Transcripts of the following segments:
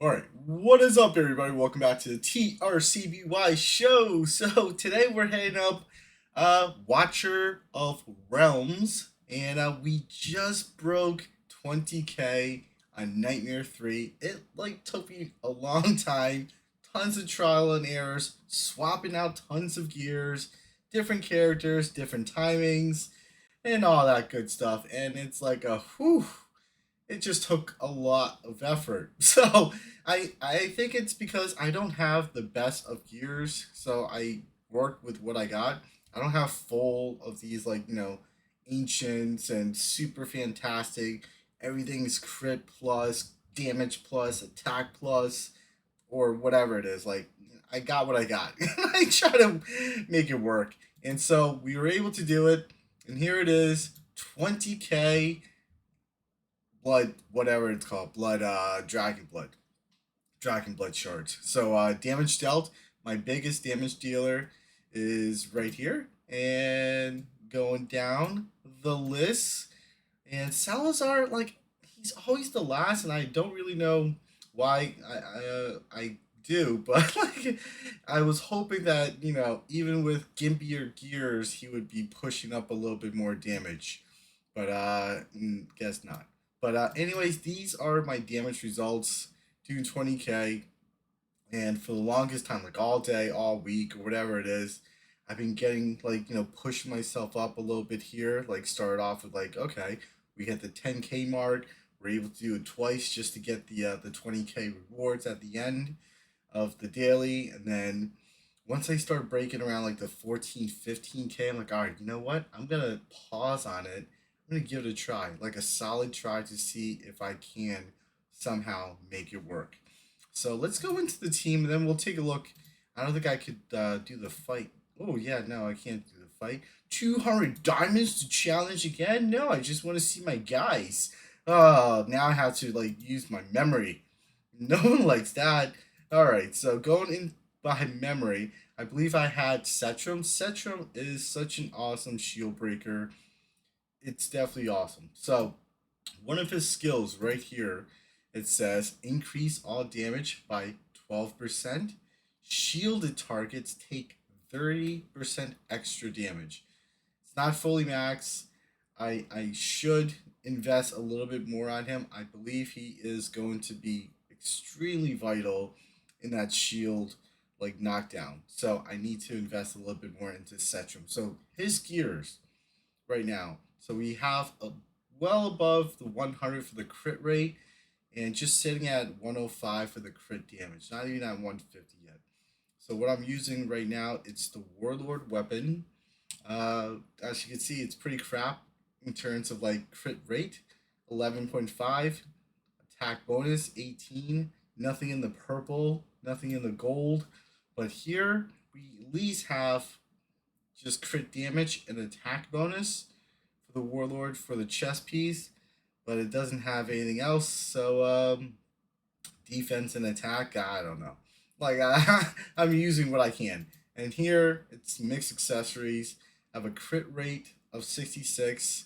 Alright, what is up everybody? Welcome back to the TRCBY show. So today we're heading up Watcher of Realms, and we just broke 20k on Nightmare 3. It took me a long time, tons of trial and errors, swapping out tons of gears, different characters, different timings, and all that good stuff. And it's like a whew, it just took a lot of effort. So I think it's because I don't have the best of gears, so I work with what I got. I don't have full of these ancients and super fantastic. Everything's crit plus, damage plus, attack plus, or whatever it is. Like I got what I got. I try to make it work, and so we were able to do it. And here it is, 20k blood, whatever it's called, blood, dragon blood shards. So damage dealt. My biggest damage dealer is right here, and going down the list. And Salazar, like he's always the last, and I don't really know why I do, but like I was hoping that even with gimpier gears he would be pushing up a little bit more damage, but guess not. But anyways, these are my damage results doing 20k, and for the longest time, like all day, all week, or whatever it is, I've been getting pushing myself up a little bit here. Like started off with like, okay, we hit the 10k mark. We're able to do it twice just to get the 20k rewards at the end of the daily, and then once I start breaking around like the 14, 15k, I'm like, all right, you know what? I'm gonna pause on it. I'm gonna give it a try, like a solid try to see if I can somehow make it work. So let's go into the team, and then we'll take a look. I don't think I could do the fight. Oh yeah, no, I can't do the fight. 200 diamonds to challenge again? No, I just want to see my guys. Oh, now I have to like use my memory. No one likes that. All right, so going in by memory, I believe I had Setrum. Setrum is such an awesome shield breaker. It's definitely awesome. So one of his skills right here, it says increase all damage by 12%. Shielded targets take 30% extra damage. It's not fully max. I should invest a little bit more on him. I believe he is going to be extremely vital in that shield knockdown. So I need to invest a little bit more into Setrum. So his gears right now. So we have a well above the 100 for the crit rate, and just sitting at 105 for the crit damage. Not even at 150 yet. So what I'm using right now, it's the Warlord weapon. As you can see, it's pretty crap in terms of like crit rate, 11.5, attack bonus 18, nothing in the purple, nothing in the gold. But here we at least have just crit damage and attack bonus for the Warlord for the chest piece, but it doesn't have anything else. So defense and attack, I don't know. Like I'm using what I can. And here it's mixed accessories. I have a crit rate of 66.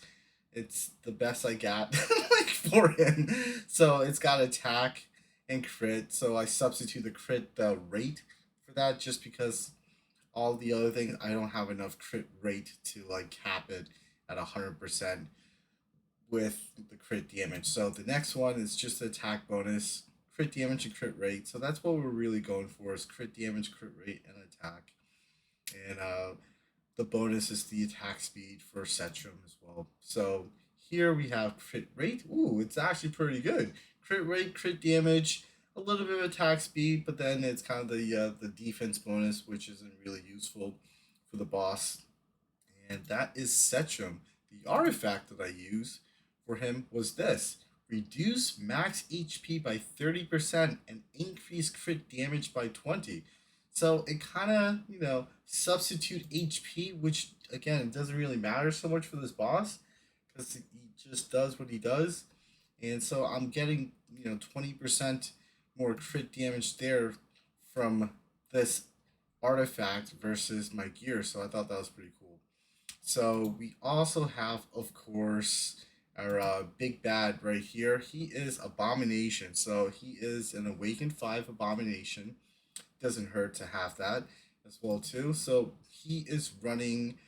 It's the best I got like for him. So it's got attack and crit. So I substitute the crit rate for that just because all the other things I don't have enough crit rate to like cap it at 100% with the crit damage. So the next one is just the attack bonus, crit damage and crit rate. So that's what we're really going for is crit damage, crit rate, and attack. And the bonus is the attack speed for Setrum as well. So here we have crit rate. Ooh, it's actually pretty good. Crit rate, crit damage, a little bit of attack speed, but then it's kind of the defense bonus, which isn't really useful for the boss. And that is Setrum. The artifact that I use for him was this: reduce max HP by 30% and increase crit damage by 20. So it kind of, substitute HP, which again, it doesn't really matter so much for this boss because he just does what he does. And so I'm getting, 20% more crit damage there from this artifact versus my gear. So I thought that was pretty cool. So we also have, of course, our big bad right here. He is Abomination, so he is an Awakened 5 Abomination. Doesn't hurt to have that as well too. So he is running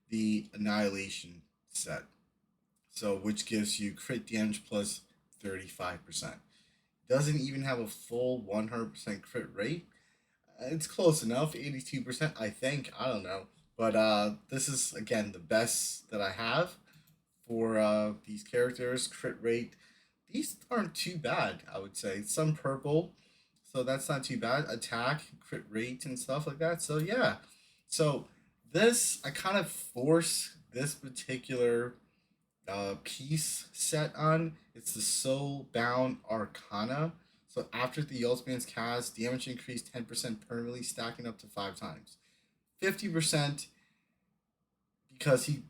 the Annihilation set, so which gives you crit damage plus 35%. Doesn't even have a full 100% crit rate. It's close enough, 82%, I think. I don't know. But this is, again, the best that I have for these characters. Crit rate, these aren't too bad, I would say. Some purple, so that's not too bad. Attack, crit rate, and stuff like that. So, yeah. So, this, I kind of force this particular piece set on. It's the Soul Bound Arcana. So after the ultimate's cast, damage increased 10% permanently, stacking up to 5 times. 50% because he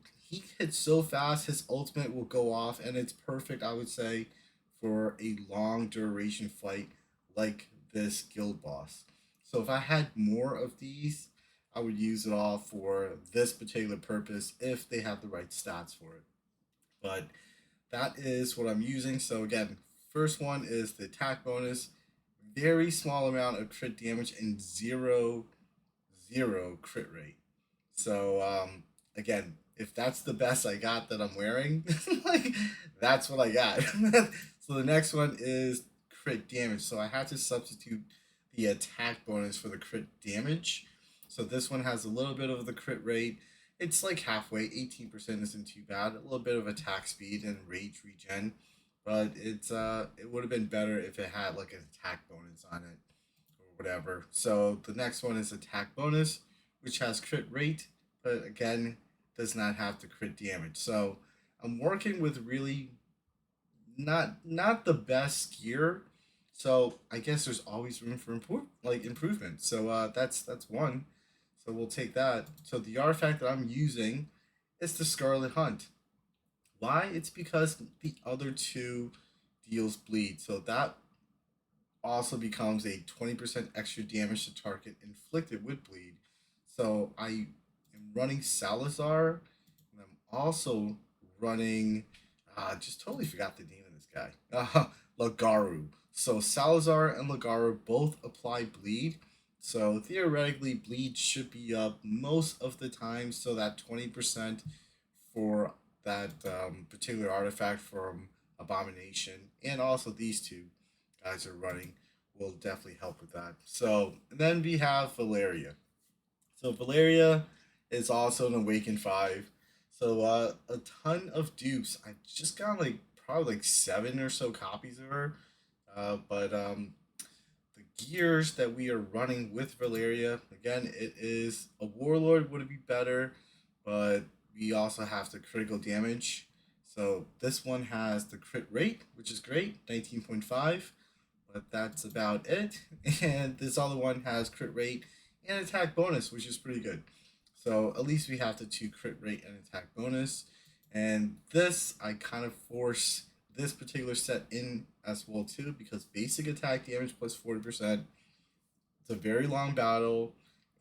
hits so fast, his ultimate will go off, and it's perfect, I would say, for a long duration fight like this guild boss. So if I had more of these, I would use it all for this particular purpose if they have the right stats for it. But that is what I'm using. So again, first one is the attack bonus, very small amount of crit damage and zero crit rate. So again, if that's the best I got that I'm wearing, like that's what I got. So the next one is crit damage. So I had to substitute the attack bonus for the crit damage. So this one has a little bit of the crit rate. It's like halfway. 18% isn't too bad. A little bit of attack speed and rage regen, but it would have been better if it had like an attack bonus on it or whatever. So the next one is attack bonus, which has crit rate, but again does not have the crit damage. So I'm working with really not the best gear. So I guess there's always room for improvement. So that's one. So we'll take that. So the artifact that I'm using is the Scarlet Hunt. Why? It's because the other two deals bleed. So that also becomes a 20% extra damage to target inflicted with bleed. So I am running Salazar, and I'm also running. Just totally forgot the name of this guy. Lagaru. So Salazar and Lagaru both apply bleed. So theoretically, bleed should be up most of the time. So that 20% for that particular artifact from Abomination, and also these two guys are running, will definitely help with that. So and then we have Valeria. So Valeria is also an Awakened 5. So a ton of dupes. I just got like probably like 7 or so copies of her. But the gears that we are running with Valeria, again, it is a Warlord would be better, but we also have the critical damage. So this one has the crit rate, which is great, 19.5, but that's about it. And this other one has crit rate and attack bonus, which is pretty good. So at least we have the two crit rate and attack bonus. And this, I kind of force this particular set in as well too, because basic attack damage plus 40%. It's a very long battle,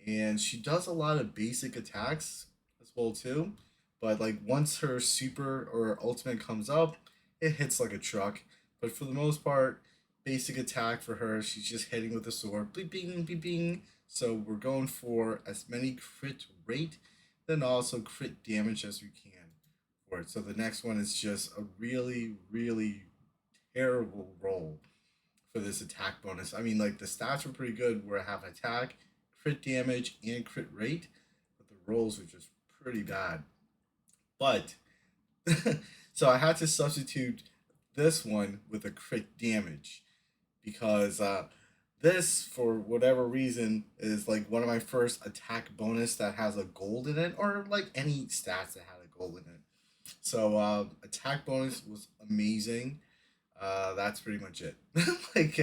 and she does a lot of basic attacks as well too. But like once her super or ultimate comes up, it hits like a truck. But for the most part, basic attack for her, she's just hitting with a sword, bleep bing beep bing. So we're going for as many crit rate, then also crit damage as we can for it. So the next one is just a really terrible roll for this attack bonus. I mean, like the stats were pretty good where I have attack, crit damage, and crit rate, but the rolls are just pretty bad. But so I had to substitute this one with a crit damage because this, for whatever reason, is like one of my first attack bonus that has a gold in it, or like any stats that had a gold in it. So attack bonus was amazing. That's pretty much it. like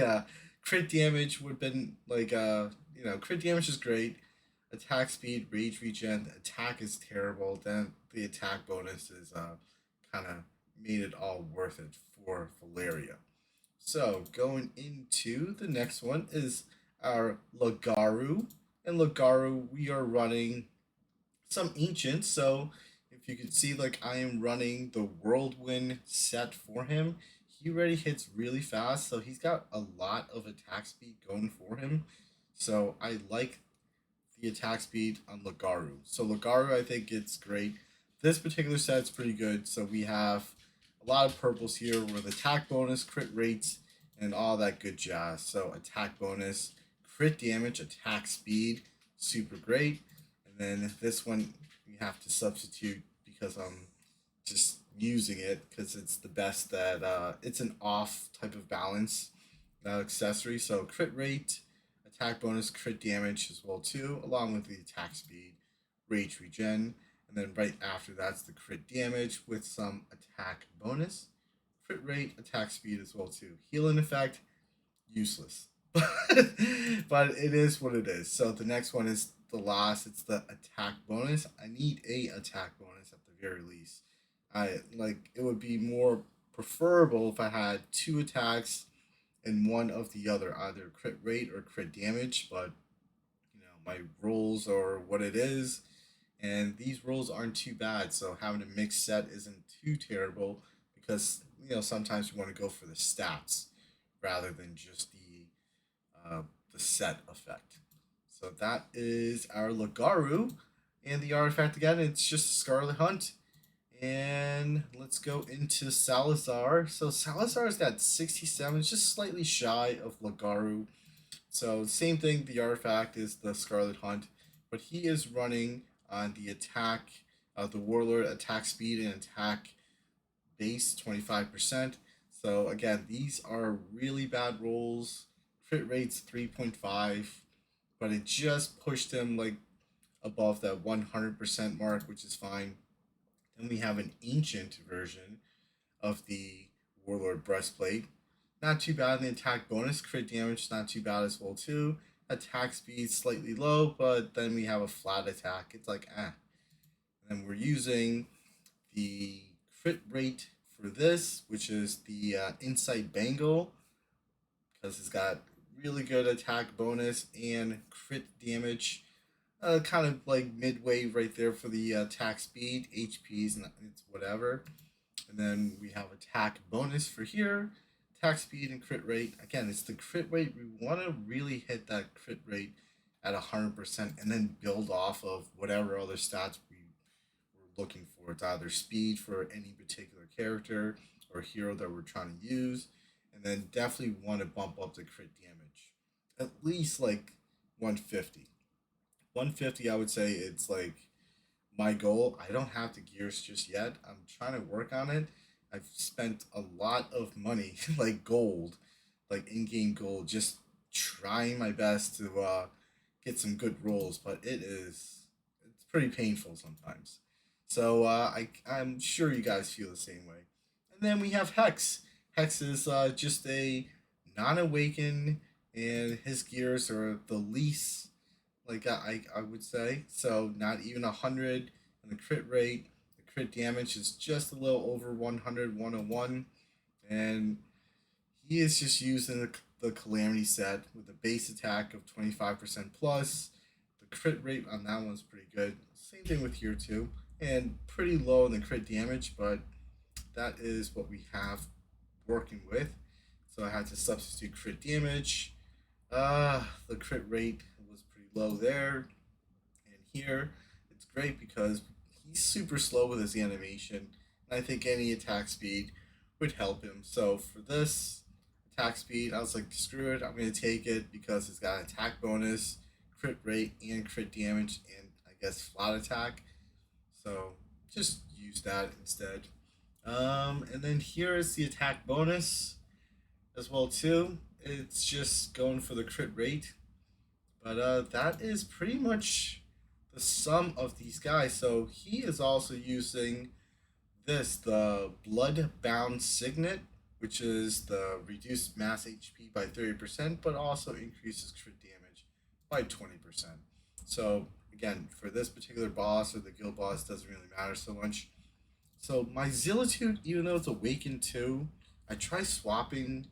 crit damage would have been like crit damage is great. Attack speed, rage regen, attack is terrible. Then the attack bonus is kind of made it all worth it for Valeria. So going into the next one is our Lagaru. And Lagaru, we are running some ancients. So if if you could see, like I am running the whirlwind set for him. He already hits really fast, so he's got a lot of attack speed going for him. So I like the attack speed on Lagaru. So Lagaru, I think it's great. This particular set's pretty good. So we have a lot of purples here with attack bonus, crit rates, and all that good jazz. So attack bonus, crit damage, attack speed, super great. And then this one we have to substitute because I'm just using it because it's the best that it's an off type of balance accessory. So crit rate, attack bonus, crit damage as well too, along with the attack speed, rage regen, and then right after that's the crit damage with some attack bonus, crit rate, attack speed as well too. Healing effect, useless. But it is what it is. So the next one is the last. It's the attack bonus. I need a attack bonus at the very least. I like it would be more preferable if I had two attacks and one of the other, either crit rate or crit damage. But my rolls are what it is, and these rolls aren't too bad. So having a mixed set isn't too terrible because sometimes you want to go for the stats rather than just the set effect. So that is our Lagaru, and the artifact again. It's just a Scarlet Hunt. And let's go into Salazar. So Salazar's got 67, it's just slightly shy of Lagaru. So same thing, the artifact is the Scarlet Hunt, but he is running on the attack, the Warlord attack speed and attack base 25%. So again, these are really bad rolls. Crit rate's 3.5, but it just pushed him like above that 100% mark, which is fine. Then we have an ancient version of the Warlord Breastplate. Not too bad in the attack bonus. Crit damage not too bad as well too. Attack speed slightly low, but then we have a flat attack. It's like And then we're using the crit rate for this, which is the Insight Bangle, because it's got really good attack bonus and crit damage. Kind of like midway right there for the attack speed, HPs, and it's whatever. And then we have attack bonus for here, attack speed and crit rate. Again, it's the crit rate. We want to really hit that crit rate at 100% and then build off of whatever other stats we were looking for. It's either speed for any particular character or hero that we're trying to use. And then definitely want to bump up the crit damage. At least like 150. 150, I would say it's like my goal. I don't have the gears just yet. I'm trying to work on it. I've spent a lot of money, like gold, like in-game gold, just trying my best to get some good rolls, but it's pretty painful sometimes. So I'm sure you guys feel the same way. And then we have Hex. Hex is just a non-awakened, and his gears are the least like I would say. So not even 100, and the crit rate, the crit damage is just a little over 100, 101, and he is just using the Calamity set with a base attack of 25% plus. The crit rate on that one's pretty good. Same thing with here too, and pretty low in the crit damage, but that is what we have working with. So I had to substitute crit damage. The crit rate was pretty low there. And here, it's great because he's super slow with his animation. And I think any attack speed would help him. So for this attack speed, I was like, screw it, I'm going to take it because it's got attack bonus, crit rate, and crit damage, and I guess flat attack. So just use that instead. And then here is the attack bonus as well too. It's just going for the crit rate, but that is pretty much the sum of these guys. So he is also using this, the Bloodbound Signet, which is the reduced mass HP by 30%, but also increases crit damage by 20%. So again, for this particular boss or the guild boss, doesn't really matter so much. So my Zilitude, even though it's Awakened 2, I try swapping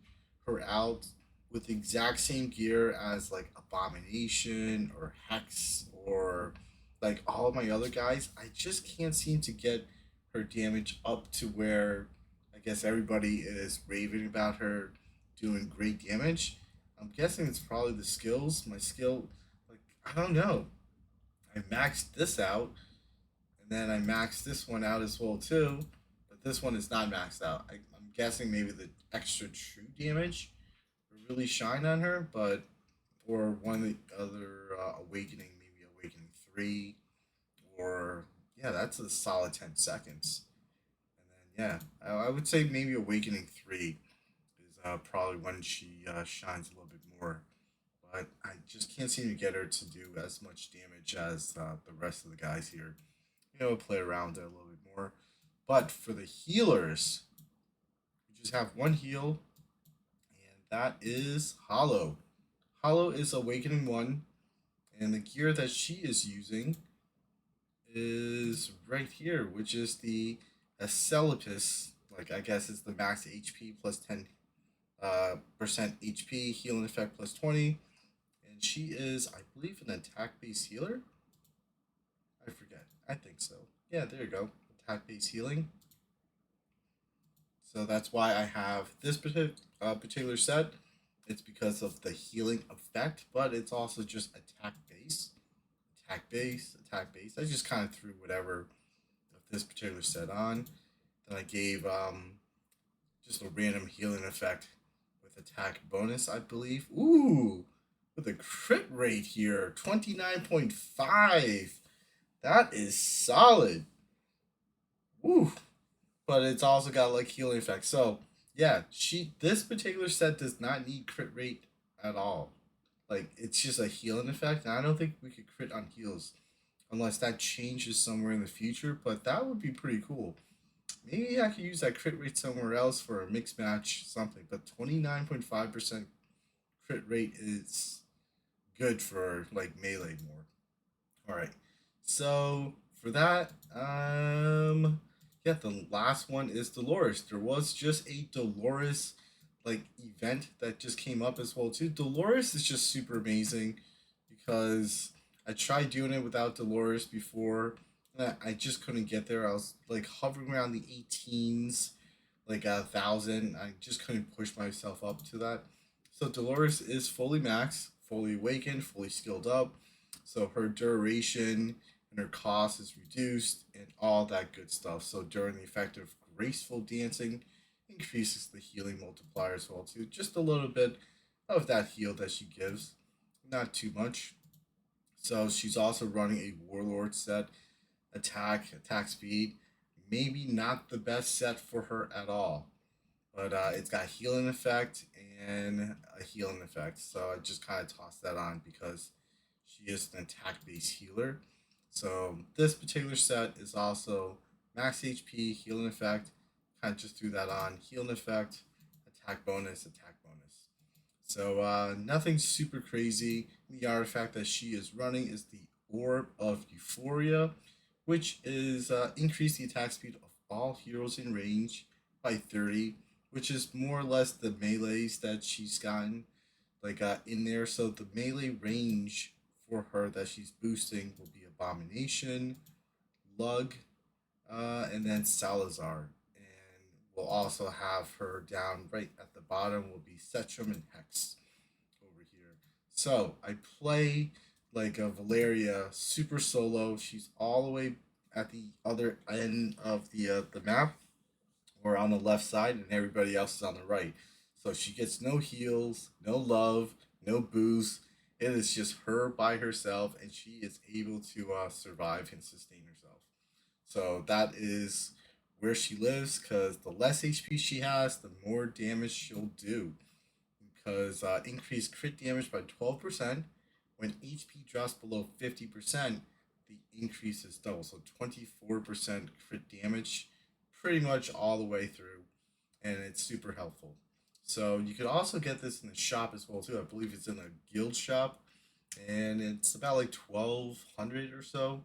her out with the exact same gear as like Abomination or Hex or like all of my other guys, I just can't seem to get her damage up to where I guess everybody is raving about her doing great damage. I'm guessing it's probably the skills. My skill, like, I don't know. I maxed this out, and then I maxed this one out as well too. But this one is not maxed out. I'm guessing maybe the extra true damage would really shine on her, but or one of the other awakening, maybe awakening 3, or yeah, that's a solid 10 seconds. And then yeah, I would say maybe awakening 3 is probably when she shines a little bit more. But I just can't seem to get her to do as much damage as the rest of the guys here. Play around it a little bit more. But for the healers, we just have one heal, and that is Hollow. Hollow is Awakening 1, and the gear that she is using is right here, which is the Acelepis. Like, I guess it's the max HP plus 10 percent HP, healing effect plus 20. And she is, I believe, an attack based healer. I forget. I think so. Yeah, there you go. Attack based healing. So that's why I have this particular set. It's because of the healing effect, but it's also just attack base, attack base, attack base. I just kind of threw whatever of this particular set on. Then I gave just a random healing effect with attack bonus, I believe. Ooh, with a crit rate here, 29.5. That is solid. Ooh, but it's also got like healing effects. So yeah, this particular set does not need crit rate at all. Like it's just a healing effect, and I don't think we could crit on heals unless that changes somewhere in the future. But that would be pretty cool. Maybe I could use that crit rate somewhere else for a mixed match something. But 29.5% crit rate is good for like melee more. All right. So for that, yeah, the last one is Dolores. There was just a Dolores like event that just came up as well too. Dolores is just super amazing because I tried doing it without Dolores before. And I just couldn't get there. I was like hovering around the 18s, like 1,000. I just couldn't push myself up to that. So Dolores is fully maxed, fully awakened, fully skilled up. So her duration and her cost is reduced and all that good stuff. So during the effect of graceful dancing, increases the healing multiplier as well too. Just a little bit of that heal that she gives, not too much. So she's also running a warlord set, attack speed. Maybe not the best set for her at all, but it's got healing effect and a healing effect. So I just kind of tossed that on because she is an attack based healer. So this particular set is also max HP, healing effect. Kind of just threw that on. Healing effect, attack bonus, attack bonus. So nothing super crazy. The artifact that she is running is the Orb of Euphoria, which is increase the attack speed of all heroes in range by 30, which is more or less the melees that she's gotten like in there. So the melee range for her that she's boosting will be Abomination, Lug, and then Salazar. And we'll also have her down right at the bottom will be Setrum and Hex over here. So I play like a Valeria super solo. She's all the way at the other end of the map, or on the left side, and everybody else is on the right. So she gets no heals, no love, no boost. It is just her by herself, and she is able to survive and sustain herself. So that is where she lives, because the less HP she has, the more damage she'll do. Because increased crit damage by 12%. When HP drops below 50%, the increase is double. So 24% crit damage pretty much all the way through. And it's super helpful. So you could also get this in the shop as well too. I believe it's in a guild shop, and it's about like 1,200 or so.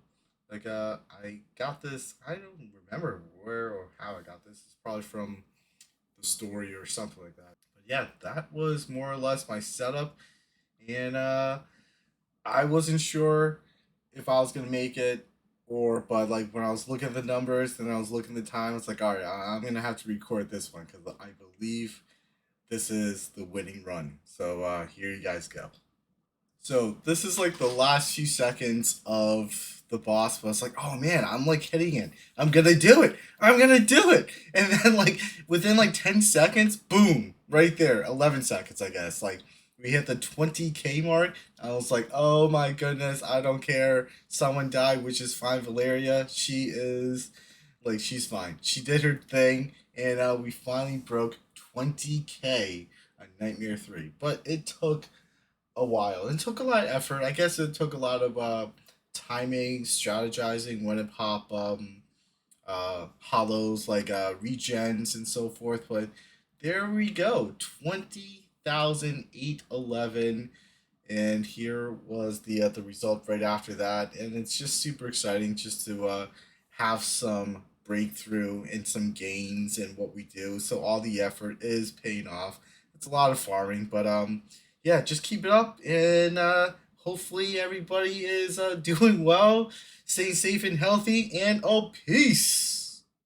Like I got this. I don't remember where or how I got this. It's probably from the story or something like that. But yeah, that was more or less my setup, and I wasn't sure if I was gonna make it, or but like when I was looking at the numbers and I was looking at the time, it's like, all right, I'm gonna have to record this one because I believe this is the winning run. So here you guys go. So this is like the last few seconds of the boss, but it's like, oh man, I'm like hitting it. I'm gonna do it. I'm gonna do it. And then like within like 10 seconds, boom, right there. 11 seconds, I guess. Like we hit the 20K mark. I was like, oh my goodness, I don't care. Someone died, which is fine. Valeria, she is like she's fine. She did her thing, and we finally broke 20K on Nightmare 3. But it took a while. It took a lot of effort. I guess it took a lot of timing, strategizing when to pop hollows like regens and so forth. But there we go, 20,811, and here was the result right after that. And it's just super exciting just to have some breakthrough and some gains in what we do. So all the effort is paying off. It's a lot of farming, but yeah, just keep it up, and hopefully everybody is doing well, staying safe and healthy, and oh, peace.